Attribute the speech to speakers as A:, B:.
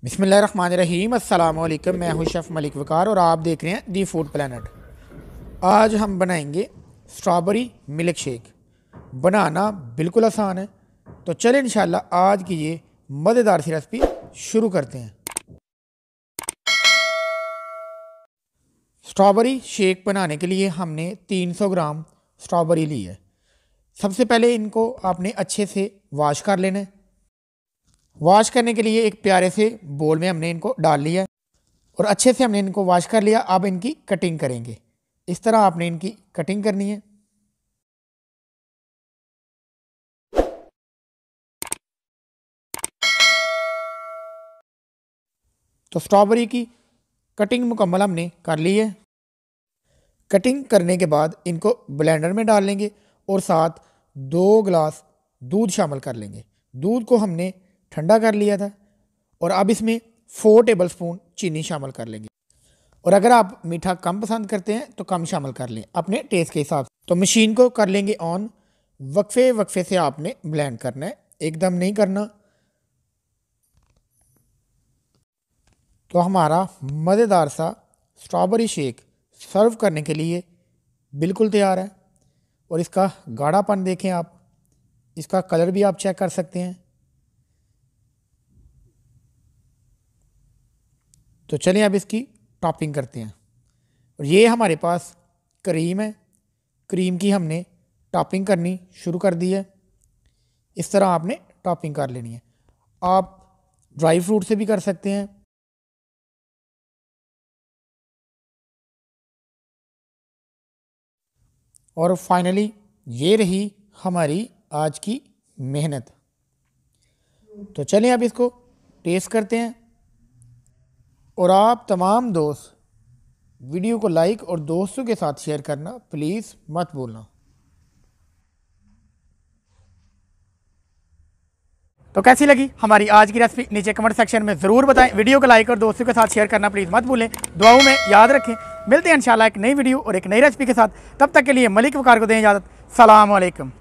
A: बिस्मिल्लाहिर्रहमानिर्रहीम। अस्सलाम वालेकुम। मैं हूं शेफ़ मलिक वकार और आप देख रहे हैं दी फूड प्लैनेट। आज हम बनाएंगे स्ट्रॉबेरी मिल्क शेक। बनाना बिल्कुल आसान है, तो चलें इंशाल्लाह आज की ये मज़ेदार सी रेसिपी शुरू करते हैं। स्ट्रॉबेरी शेक बनाने के लिए हमने 300 ग्राम स्ट्रॉबेरी ली है। सबसे पहले इनको आपने अच्छे से वॉश कर लेना है। वॉश करने के लिए एक प्यारे से बोल में हमने इनको डाल लिया और अच्छे से हमने इनको वॉश कर लिया। अब इनकी कटिंग करेंगे। इस तरह आपने इनकी कटिंग करनी है। तो स्ट्रॉबेरी की कटिंग मुकम्मल हमने कर ली है। कटिंग करने के बाद इनको ब्लेंडर में डाल लेंगे और साथ 2 गिलास दूध शामिल कर लेंगे। दूध को हमने ठंडा कर लिया था और अब इसमें 4 टेबलस्पून चीनी शामिल कर लेंगे। और अगर आप मीठा कम पसंद करते हैं तो कम शामिल कर लें अपने टेस्ट के हिसाब से। तो मशीन को कर लेंगे ऑन। वक्फे वक्फे से आपने ब्लेंड करना है, एकदम नहीं करना। तो हमारा मज़ेदार सा स्ट्रॉबेरी शेक सर्व करने के लिए बिल्कुल तैयार है। और इसका गाढ़ापन देखें आप, इसका कलर भी आप चेक कर सकते हैं। तो चलिए अब इसकी टॉपिंग करते हैं। और ये हमारे पास क्रीम है। क्रीम की हमने टॉपिंग करनी शुरू कर दी है। इस तरह आपने टॉपिंग कर लेनी है। आप ड्राई फ्रूट से भी कर सकते हैं। और फाइनली ये रही हमारी आज की मेहनत। तो चलिए अब इसको टेस्ट करते हैं। और आप तमाम दोस्त वीडियो को लाइक और दोस्तों के साथ शेयर करना प्लीज़ मत भूलना। तो कैसी लगी हमारी आज की रेसिपी नीचे कमेंट सेक्शन में ज़रूर बताएं। वीडियो को लाइक और दोस्तों के साथ शेयर करना प्लीज़ मत भूलें। दुआओं में याद रखें। मिलते हैं इंशाल्लाह एक नई वीडियो और एक नई रेसिपी के साथ। तब तक के लिए मलिक वकार को दें इजाज़त। सलाम अलैकुम।